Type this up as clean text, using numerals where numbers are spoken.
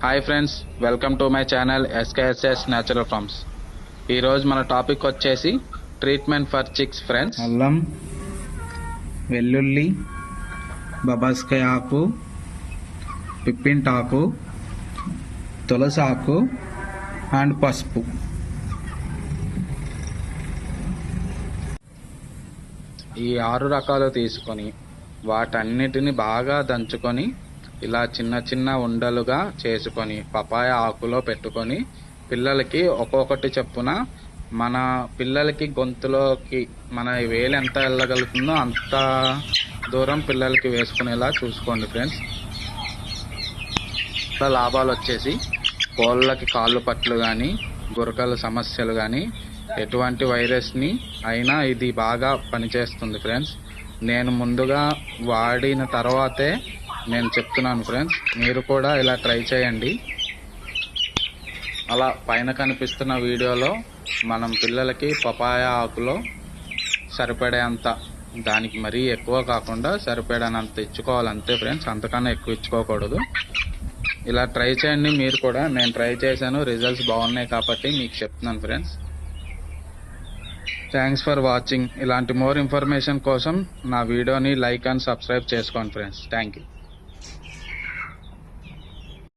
Hi friends, welcome to my channel SKSS natural farms. ఈరోజు మన topic వచ్చేసి treatment for chicks friends. అల్లం, వెల్లుల్లి, బబాస్కాయ ఆకు, పిప్పింటాకు, తులసి ఆకు అండ్ పసుపు. ఈ 6 రకాలు తీసుకొని వాటన్నిటిని బాగా దంచుకొని ఇలా చిన్న చిన్న ఉండలుగా చేసుకొని పపాయ ఆకులో పెట్టుకొని పిల్లలకి ఒక్కొక్కటి చొప్పున మన పిల్లలకి గొంతులోకి మన వేలు ఎంత వెళ్ళగలుగుతుందో అంత దూరం పిల్లలకి వేసుకునేలా చూసుకోండి ఫ్రెండ్స్. ఇలా లాభాలు వచ్చేసి కోళ్ళకి కాళ్ళు పట్లు కానీ గురకల సమస్యలు కానీ ఎటువంటి వైరస్ని అయినా ఇది బాగా పనిచేస్తుంది ఫ్రెండ్స్. నేను ముందుగా వాడిన తర్వాతే నేను చెప్తున్నాను ఫ్రెండ్స్, మీరు కూడా ఇలా ట్రై చేయండి. అలా పైన కనిపిస్తున్న వీడియోలో మనం పిల్లలకి పపాయ ఆకులో సరిపడేంత, దానికి మరీ ఎక్కువ కాకుండా సరిపడేంత ఇచ్చుకోవాలి అంతే ఫ్రెండ్స్, అంతకన్నా ఎక్కువ ఇచ్చుకోకూడదు. ఇలా ట్రై చేయండి మీరు కూడా. నేను ట్రై చేశాను, రిజల్ట్స్ బాగున్నాయి కాబట్టి మీకు చెప్తున్నాను ఫ్రెండ్స్. Thanks for watching. ఇలాంటి మోర్ ఇన్ఫర్మేషన్ కోసం నా వీడియోని లైక్ అండ్ సబ్స్క్రైబ్ చేసుకోండి ఫ్రెండ్స్. Thank you.